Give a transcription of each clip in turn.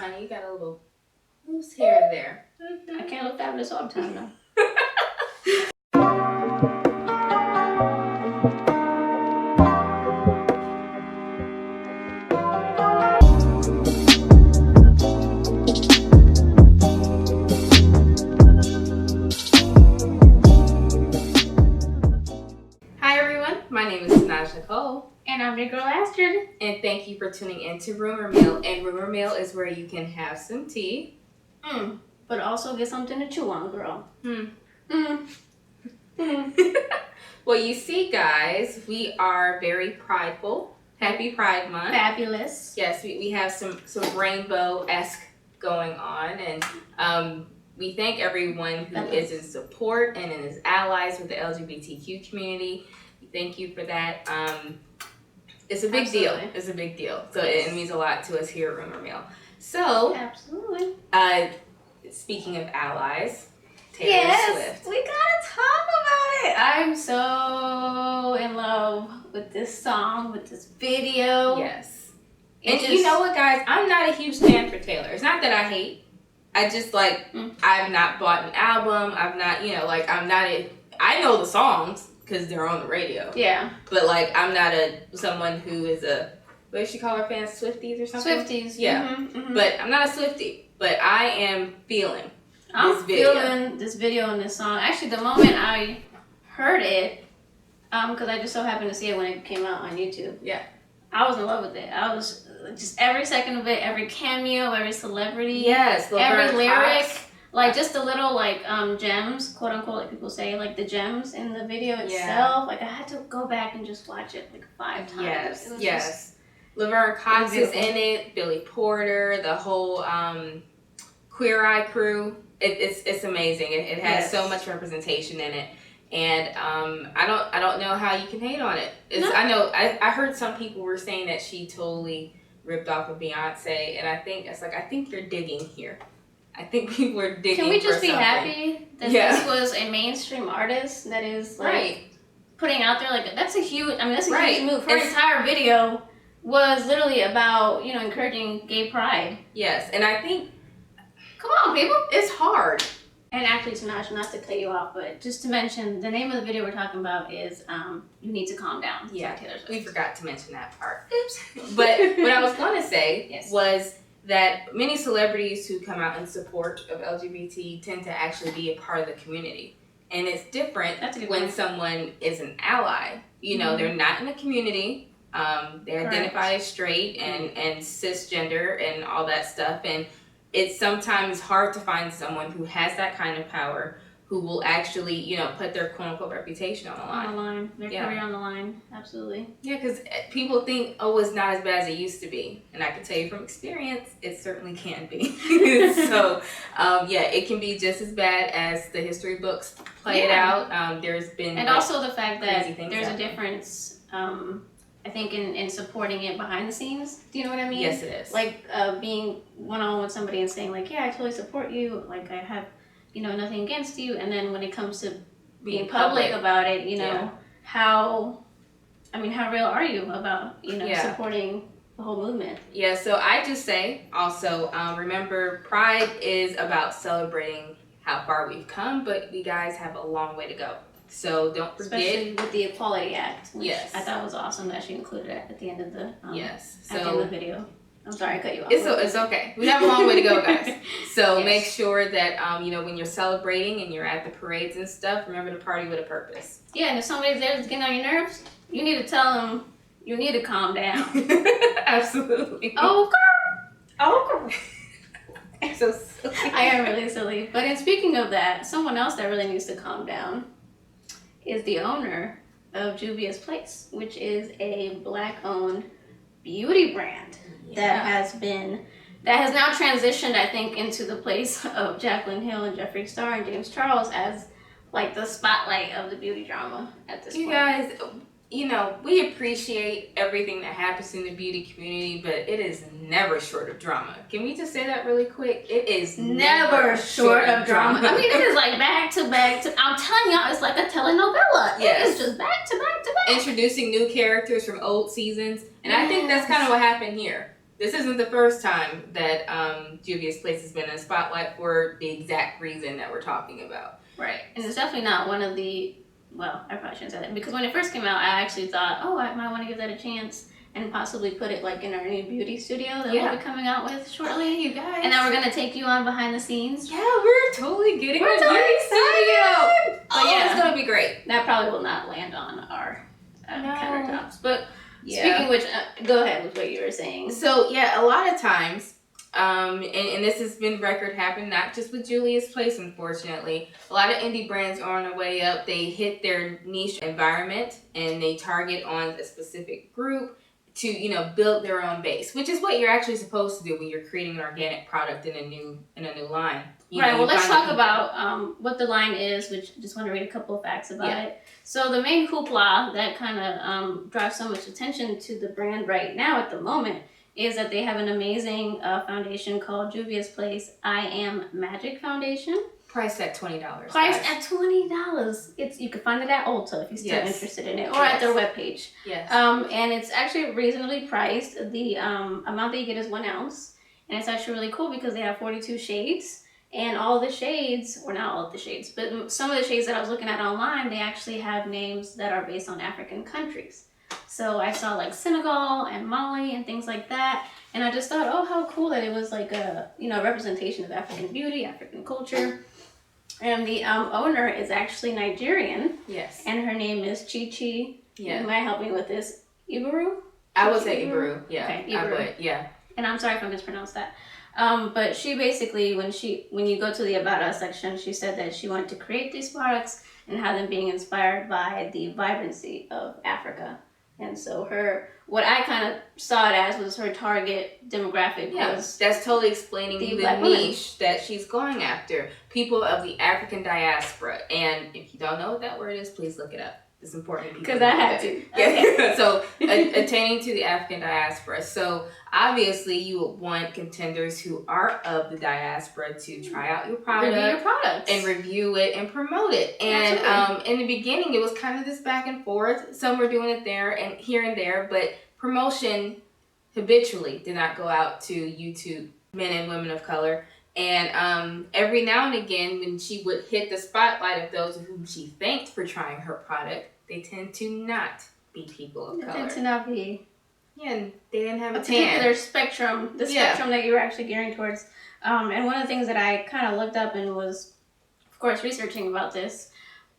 honey. You got a little loose hair there. I can't look fabulous all the time, though. And I'm your girl Astrid. And thank you for tuning in to Rumor Mill. And Rumor Mill is where you can have some tea. But also get something to chew on, girl. Well, you see, guys, we are very prideful. Happy Pride Month. Fabulous. Yes, we have some rainbow-esque going on. And we thank everyone who is in support and is allies with the LGBTQ community. We thank you for that. It's a big deal. It's a big deal. So it means a lot to us here at Rumor Mill. So, absolutely. Speaking of allies, Taylor Swift. We gotta talk about it. I'm so in love with this song, with this video. Yes. And you know what, guys? I'm not a huge fan for Taylor. It's not that I hate. I just I've not bought an album. I've not, I know the songs because they're on the radio. Yeah. But I'm not someone who is what does she call her fans? Swifties or something? Swifties. Yeah. But I'm not a Swiftie. But I am feeling this video. Feeling this video and this song. Actually, the moment I heard it, because I just so happened to see it when it came out on YouTube. Yeah. I was in love with it. I was just every second of it, every cameo, every celebrity. Yes. Every lyric. Just the little, gems, quote unquote, like people say, the gems in the video itself. I had to go back and just watch it 5 times. Yes. Laverne Cox is in it, Billy Porter, the whole Queer Eye crew. It's amazing. It has so much representation in it. And I don't know how you can hate on it. I heard some people were saying that she totally ripped off of Beyonce, and I think you're digging here. I think people are digging. Can we just be something. happy that this was a mainstream artist that is putting out there that's a huge huge move. Her entire video was literally about encouraging gay pride. Yes, and I think come on, people, it's hard. And actually, Tanash, not to cut you off, but just to mention, the name of the video we're talking about is "You Need to Calm Down." Yeah, we forgot to mention that part. Oops. But what I was going to say was that many celebrities who come out in support of LGBT tend to actually be a part of the community. And it's different when someone is an ally. They're not in the community. They identify as straight and cisgender and all that stuff. And it's sometimes hard to find someone who has that kind of power, who will actually, put their quote-unquote reputation on the line. On the line. Their career on the line. Absolutely. Yeah, because people think, it's not as bad as it used to be. And I can tell you from experience, it certainly can be. So, it can be just as bad as the history books play it out. There's been... And also the fact that there's a difference, I think, in supporting it behind the scenes. Do you know what I mean? Yes, it is. Being one-on-one with somebody and saying, I totally support you. I have... nothing against you, and then when it comes to being public about it, how real are you about, supporting the whole movement? Yeah, so I just say, also, remember, Pride is about celebrating how far we've come, but we guys have a long way to go. So don't forget. Especially with the Equality Act, which I thought was awesome that she included it at the end of the, at the end of the video. I'm sorry, I cut you off. It's okay. We have a long way to go, guys. So make sure that, when you're celebrating and you're at the parades and stuff, remember to party with a purpose. Yeah, and if somebody's there that's getting on your nerves, you need to tell them you need to calm down. Absolutely. Oh, girl. So silly. I am really silly. But in speaking of that, someone else that really needs to calm down is the owner of Juvia's Place, which is a Black-owned beauty brand. That has now transitioned, I think, into the place of Jaclyn Hill and Jeffree Star and James Charles as the spotlight of the beauty drama at this point. You guys, we appreciate everything that happens in the beauty community, but it is never short of drama. Can we just say that really quick? It is never short of drama. I mean, it is back to back. I'm telling y'all, it's like a telenovela. Yes. It is just back to back to back. Introducing new characters from old seasons, and I think that's kind of what happened here. this isn't the first time that Juvia's Place has been in a spotlight for the exact reason that we're talking about. Right. And it's definitely not one of the, well, I probably shouldn't say that, because when it first came out, I actually thought, oh, I might want to give that a chance and possibly put it like in our new beauty studio that we'll be coming out with shortly. Oh, you guys. And then we're going to take you on behind the scenes. Yeah, we're totally getting a beauty studio. But yeah, it's going to be great. That probably will not land on our countertops. But yeah. Speaking of which, go ahead with what you were saying. So, yeah, a lot of times, and this has been record happening, not just with Juvia's Place, unfortunately. A lot of indie brands are on their way up. They hit their niche environment, and they target on a specific group to, you know, build their own base, which is what you're actually supposed to do when you're creating an organic product in a new line. Right, well, let's talk about what the line is, which I just want to read a couple of facts about it. So the main hoopla that kind of drives so much attention to the brand right now at the moment is that they have an amazing foundation called Juvia's Place I Am Magic Foundation. Priced at $20. Priced at $20. You can find it at Ulta if you're still interested in it, or at their webpage. Yes. And it's actually reasonably priced. The amount that you get is 1 ounce, and it's actually really cool because they have 42 shades. And all the shades, or not all of the shades, but some of the shades that I was looking at online, they actually have names that are based on African countries. So I saw like Senegal and Mali and things like that. And I just thought, oh, how cool that it was like a, representation of African beauty, African culture. And the owner is actually Nigerian. Yes. And her name is Chi. Yeah. Am I helping with this? Ibaru? I would say Ibaru. Yeah. Okay, Ibaru. I would, yeah. And I'm sorry if I mispronounced that. But she basically, when you go to the About Us section, she said that she wanted to create these products and have them being inspired by the vibrancy of Africa. And so what I kind of saw it as was her target demographic was... that's totally explaining the niche that she's going after. People of the African diaspora. And if you don't know what that word is, please look it up. It's important because I had to. Yeah. So attaining to the African diaspora. So obviously you would want contenders who are of the diaspora to try out your product, review your products, and review it and promote it. And in the beginning, it was kind of this back and forth. Some were doing it there and here and there, but promotion habitually did not go out to YouTube men and women of color. And every now and again, when she would hit the spotlight of those whom she thanked for trying her product, they tend to not be people of color. They tend to not be. Yeah, and they didn't have a particular spectrum, spectrum that you were actually gearing towards. And one of the things that I kind of looked up and was, of course, researching about this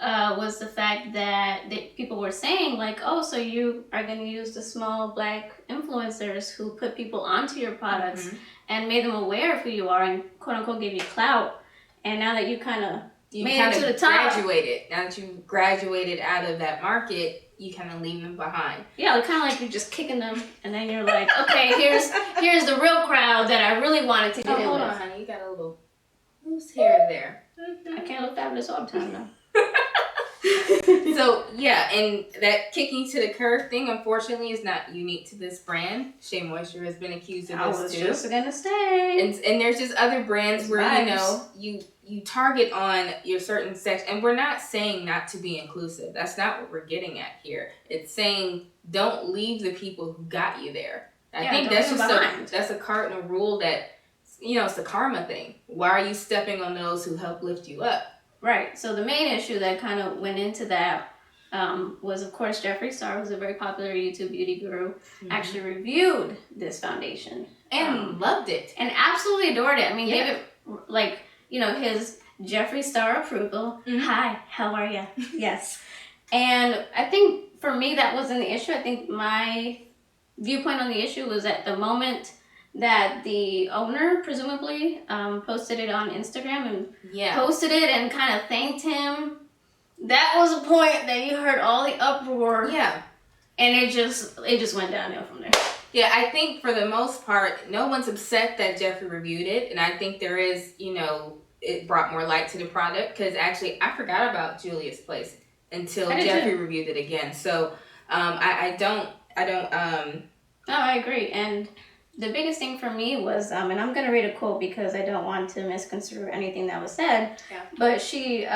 was the fact that people were saying, like, oh, so you are going to use the small black influencers who put people onto your products and made them aware of who you are and quote unquote gave you clout. And now that you kind of made it to the top, now that you graduated out of that market, you kind of leave them behind. Yeah, kind of like you're just kicking them, and then you're like, okay, here's the real crowd that I really wanted to get in hold with. on, honey, you got a little loose hair there. I can't look fabulous all the time though. So yeah, and that kicking to the curb thing, unfortunately, is not unique to this brand. Shea Moisture has been accused of this too. I was just gonna say. And there's just other brands where you target on your certain section, and we're not saying not to be inclusive. That's not what we're getting at here. It's saying don't leave the people who got you there. I think that's just a cardinal rule that it's a karma thing. Why are you stepping on those who help lift you up? Right. So the main issue that kind of went into that was, of course, Jeffree Star, who's a very popular YouTube beauty guru, actually reviewed this foundation. And loved it. And absolutely adored it. I mean, gave it, his Jeffree Star approval. Hi, how are you? Yes. And I think, for me, that wasn't the issue. I think my viewpoint on the issue was at the moment that the owner presumably posted it on Instagram and posted it and kind of thanked him. That was a point that you heard all the uproar. Yeah. And it just went downhill from there. Yeah, I think for the most part, no one's upset that Jeffree reviewed it. And I think there is, it brought more light to the product. Because actually, I forgot about Juvia's Place until Jeffree reviewed it again. So I don't. No, I agree. And the biggest thing for me was, and I'm going to read a quote because I don't want to misconstrue anything that was said, but she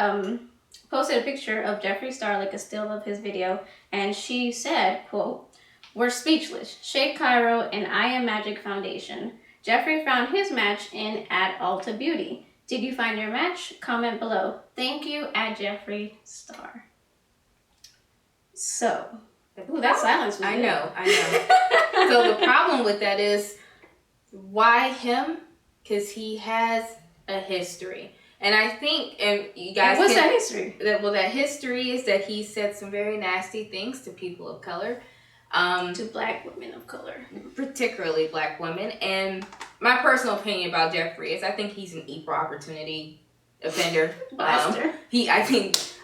posted a picture of Jeffree Star, like a still of his video, and she said, quote, were speechless. Shake Cairo and I Am Magic Foundation. Jeffree found his match in @AltaBeauty. Did you find your match? Comment below. Thank you @Jeffree Star. So, ooh, that silence was I good. know. So the problem with that is, why him? Because he has a history. And I think, and you guys, what's that history? That history is that he said some very nasty things to people of color. To black women of color. Particularly black women. And my personal opinion about Jeffree is I think he's an equal opportunity offender.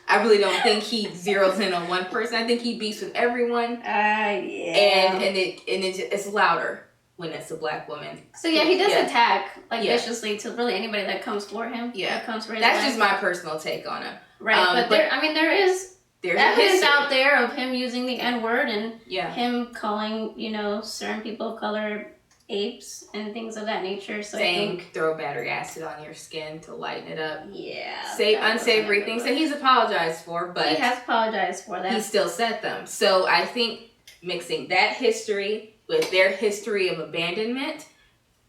I really don't think he zeroes in on one person. I think he beefs with everyone. Yeah. And it's louder when it's a black woman. So yeah, he does attack viciously to really anybody that comes for him. Yeah. That comes for his That's life. just my personal take on him. Right, but there is evidence out there of him using the N-word and him calling, certain people of color apes and things of that nature. So saying, I think, throw battery acid on your skin to lighten it up. Yeah. Say unsavory things that he's apologized for, but he has apologized for that. He still said them. So I think mixing that history with their history of abandonment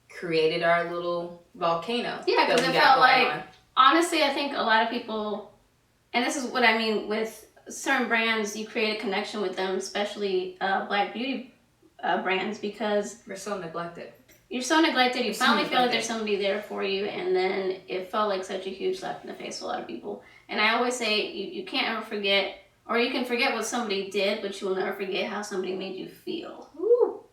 created our little volcano. Yeah, because it felt like, honestly, I think a lot of people, and this is what I mean with certain brands, you create a connection with them, especially black beauty brands, because we're so neglected. You're so neglected. You finally feel like there's somebody there for you, and then it felt like such a huge slap in the face to a lot of people. And I always say you can't ever forget, or you can forget what somebody did, but you will never forget how somebody made you feel. Ooh,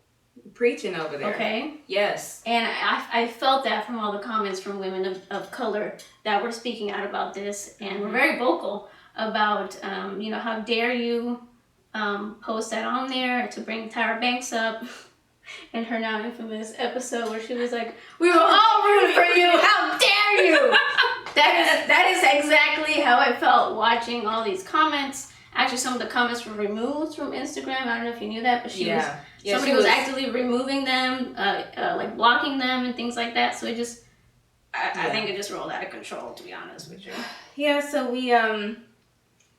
preaching over there. Okay. Yes. And I felt that from all the comments from women of color that were speaking out about this, and were very vocal about, how dare you post that on there to bring Tyra Banks up in her now infamous episode where she was like, we were all rooting for you, how dare you! That is exactly how I felt watching all these comments. Actually, some of the comments were removed from Instagram. I don't know if you knew that, but somebody was actively removing them, like blocking them and things like that. So it just, I think it just rolled out of control, to be honest with you. Yeah, so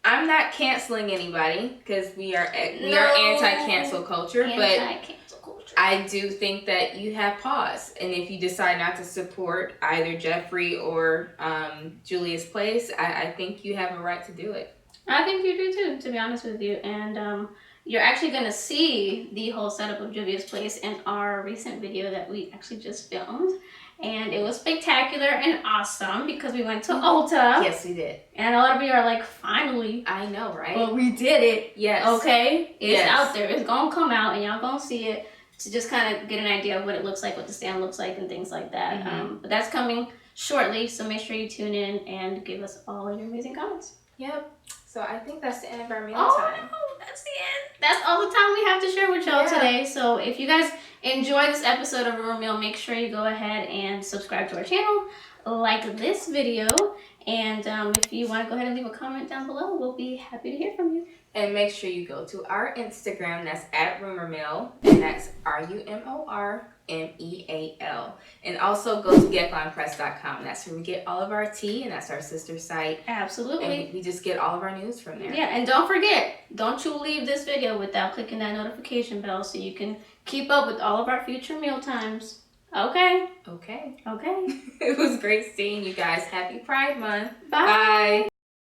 I'm not canceling anybody because we are anti-cancel culture, I do think that you have pause, and if you decide not to support either Jeffree or Julia's place, I think you have a right to do it. I think you do too, to be honest with you. And you're actually going to see the whole setup of Juvia's place in our recent video that we actually just filmed. And it was spectacular and awesome because we went to Ulta. Yes, we did. And a lot of you are like, finally. I know, right? Well, we did it. Yes. Okay? It's out there. It's going to come out and y'all going to see it to just kind of get an idea of what it looks like, what the stand looks like, and things like that. But that's coming shortly, so make sure you tune in and give us all your amazing comments. Yep. So I think that's the end of our meal time. Oh, that's the end. That's all the time we have to share with y'all today. So if you guys enjoyed this episode of Rumor Mill, make sure you go ahead and subscribe to our channel, like this video, and if you want to go ahead and leave a comment down below, we'll be happy to hear from you. And make sure you go to our Instagram, that's @RumorMill, and that's RUMORMEAL. And also go to GetGlaMpress.com. That's where we get all of our tea, and that's our sister site. Absolutely. And we just get all of our news from there. Yeah, and don't forget, don't you leave this video without clicking that notification bell so you can keep up with all of our future meal times. Okay? Okay. Okay. It was great seeing you guys. Happy Pride Month. Bye. Bye.